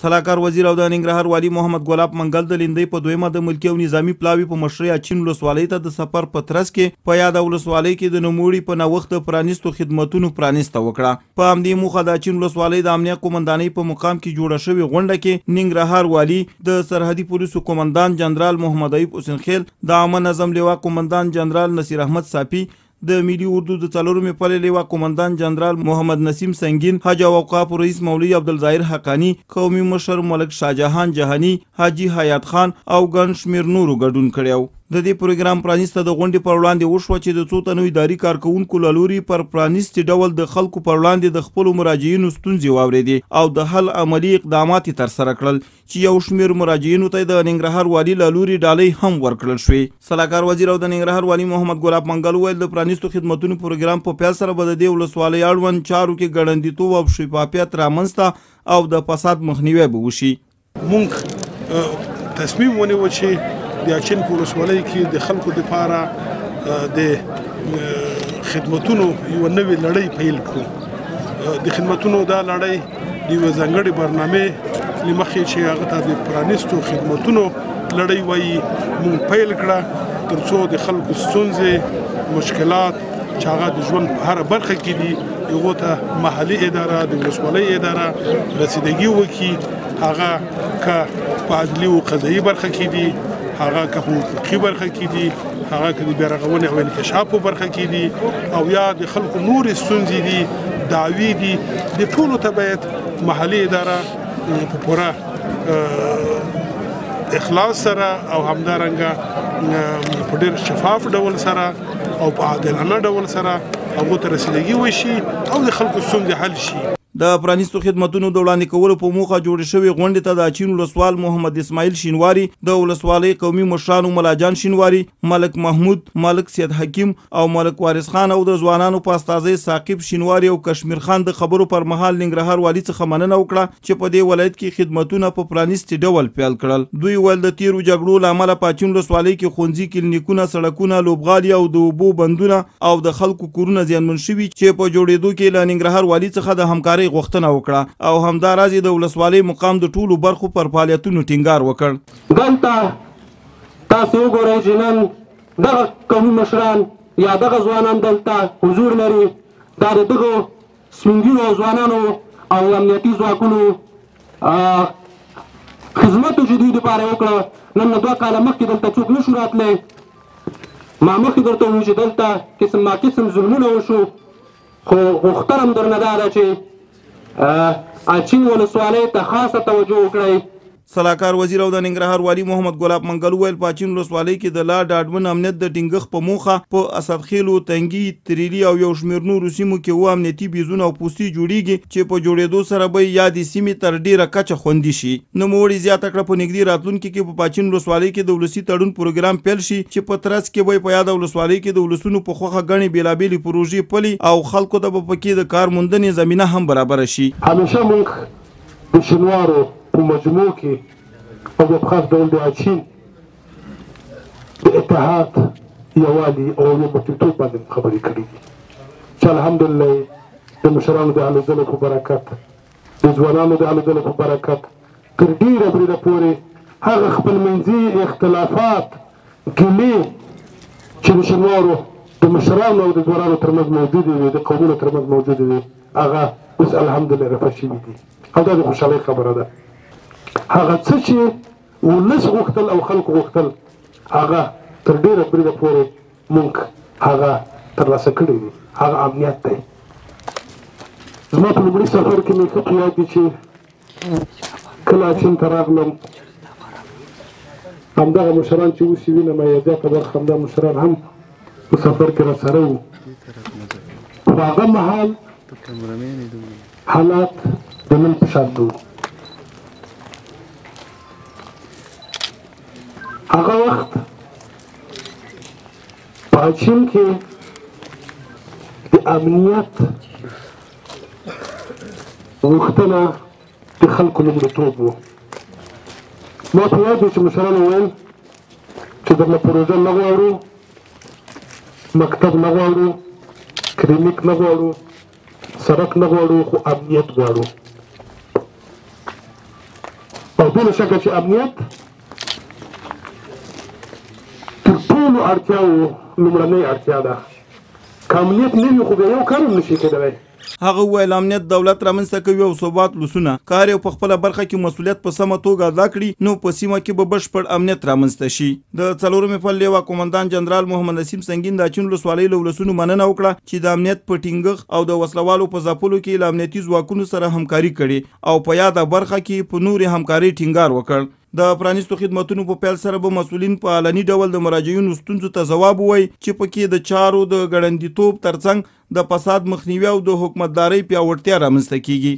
سلاکار وزیر او د ننګرهار والي محمد ګلاب منګل د لیندۍ په دویمه د ملکي او نظامي پلاوي په مشرۍ اچین ولسوالۍ ته د سفر په ترڅ کې په یاده ولسوالۍ کې د نوموړي په نوښت د پرانیستو خدمتونو پرانیسته وکړه. په همدې موخه د اچین ولسوالۍ د امنیه قومندانۍ په مقام کې جوړه شوې غونډه کې ننګرهار والي، د سرحدي پولیسو قومندان جنرال محمد ایوب حسین خیل، د عامه نظم لیوا قومندان جنرال نصیر احمد صافي، د ملي اردو د څلورمې پلې لیوا قومندان جنرال محمد نسیم سنگین، حج او اوقاف رئیس مولوي عبدالظاهر حقانی، قومي مشر ملک شاهجهان جهانی، حاجي حیات خان او ګڼ شمېر نورو ګډون کړی و. د دې پروګرام پرانیسته د غونډې پر وړاندې وشوه چې د څو تنو اداري کارکوونکو له لوري پر پرانیستي ډول د خلکو پر وړاندې د خپلو مراجعینو ستونزې واورېدې او د حل عملي اقدامات یې ترسره کړل چې یو شمېر مراجعینو ته د ننګرهار والي له لوري ډالۍ هم ورکړل شوې. سلاکار وزیر او د ننګرهار والي محمد ګلاب منګل وویل د پرانیستو خدمتونو پروګرام په پیل سره به د دې ولسوالۍ اړوند چارو کې ګړندیتوب او شفافیت رامنځته او د فساد مخنیوی به وشي. موږ تصمیم ونیو چې د اچین په ولسوالۍ کې د خلکو دپاره د خدمتونو یوه نوې لړۍ پیل کړو. د خدمتونو دا لړۍ د یوې ځانګړې برنامې له مخې چې هغه ته د پرانیستو خدمتونو لړۍ وایي موږ پیل کړه تر څو د خلکو ستونزې، مشکلات چې هغه د ژوند په هره برخه کې دي هغو ته محلي اداره، د ولسوالۍ اداره رسیدګي وکړي. هغه که په عدلي او قضایي برخه کې دي، هغه که په حقوقي برخه کې دي، هغه که د بیارغونې او انکشاف په برخه کې دي، او یا د خلکو نورې ستونزې دي، دعوی دي، د ټولو ته باید محلي اداره په پوره اخلاص سره او همدارنګه په ډېر شفاف ډول سره او په عادلانه ډول سره هغو ته رسیدګي وشي او د خلکو ستونزې حل شي. د پرانیستو خدمتونو د وړاندې کولو په موخه جوړې شوې غونډې ته د اچین ولسوال محمد اسماعیل شینواري، د ولسوالۍ قومي مشرانو ملاجان شینواري، ملک محمود، ملک سید حکیم او ملک وارث خان او د ځوانانو په استازۍ ثاقب شینواري او کشمیر خان د خبرو پر مهال ننګرهار والي څخه مننه وکړه چې په دې ولایت کې خدمتونه په پرانیستي ډول پیل کړل. دوی ویل د تیرو جګړو له امله په اچین ولسوالۍ کې ښوونځي، کلینیکونه، سړکونه، لوبغالي او د اوبو بندونه او د خلکو کورونه زیانمن شوي چې په جوړېدو کې له ننګرهار والي څخه د همکارۍ غوښتنه وکړه او همداراز د ولسوالۍ مقام د ټولو برخو پر فعالیتونو ټینګار وکړ. دلته تاسو وګورئ چې نن دغه قومي مشران یا دغه ځوانان دلته حضور لري. دا د دغو سپین ږیرو ځوانانو او امنیتي ځواکونو خدمتو چې دوی دپاره وکړه. نن 2 کاله مخکې دلته څوک نه شو راتلی. ما مخکې درته وویل چې دلته قسم ما قسم ظلمونه وشو، خو غوښتنه م درنه دا ده چې اچین ولسوالۍ ته خاصه توجه وکړئ. سلاکار وزیر او د ننګرهار والي محمد ګلاب منګل وویل په اچین ولسوالۍ کې د لا ډاډمن امنیت د ټینګښت په موخه په اسدخیلو، تنګي، تریلي او یو شمېر نورو سیمو کې 7 امنیتي بیزونه او پوستې جوړیږي چې په جوړېدو سره به یادې سیمې تر ډیره کچه خوندي شي. نوموړي زیاته کړه په نږدې راتلونکي کې په اچین ولسوالۍ کې د ولسي تړون پروګرام پیل شي چې په ترڅ کې به په یاده ولسوالۍ کې د ولسونو په خوښه ګڼې بېلابېلې پروژې پلي او خلکو ته به پکې د کار موندنې زمینه هم برابره شي. همیشه موږ د شینوارو په مجموع کې او په خاص ډول د اچین د اتحاد، یووالي او یوبتیتوب باندې خبرې کړي دي چې الحمدلله د مشرانو د هلو ځلو په برکت، د ځوانانو د هلو ځلو په برکت تر ډېره بریده پورې هغه خپلمنځي اختلافات، ګیلې چې د شینوارو د مشرانو او د ځوانانو ترمنځ موجودې وي، د قومونو ترمنځ موجودې وي، هغه اوس الحمدلله رفع شوي دي او دا د خوشحالۍ خبره ده. هغه څه چې ولس غوښتل او خلکو غوښتل هغه تر ډېره بریده پورې موږ هغه ترلاسه کړی دي. هغه امنیت دی. زما په لومړي سفر کې مې ښه په یاد دي چې کله اچین ته راغلم همدغه مشران چې اوس یې وینم یا زیاته برخه همدا مشران هم په سفر کې راسره وو. په هغه مهال حالات د نن په شان وو. هغه وخت په اچین کې د امنیت غوښتنه د خلکو لومړیتوب وو. ما په یاد دی چې مشرانو ویل چې درله پروژه نه غواړو، مکتب نه غواړو، کلینیک نه غواړو، سړک نه غواړو، خو امنیت غواړو. او بله شکه چې امنیت تر ټولو اړتیاوو لومړنۍ اړتیا ده. که امنیت نه وي خو بیا یو کار هم نشي کېدلی. هغه وویل امنیت دولت رامنځته کوي او ثبات لوسونه کار یو په خپله برخه کې مسؤلیت په سمه توګه ادا کړي نو په سیمه کې به بشپړ امنیت رامنځته شي. د 4مې پل لیوا قومندان جنرال محمد نسیم سنگین د اچین ولسوالۍ له ولسونو مننه وکړه چې د امنیت په ټینګښت او د وسلوالو په ځپلو کې له امنیتي ځواکونو سره همکاري کړې او په یاده برخه کې په نورې همکارۍ ټینګار وکړ. د پرانیستو خدمتونو په پیل سره به مسؤلین په علني ډول د مراجعینو ستونزو ته ځواب ووایي چې پکې د چارو د ګړندیتوب ترڅنګ د فساد مخنیوي او د حکومتدارۍ پیاوړتیا رامنځته کیږي.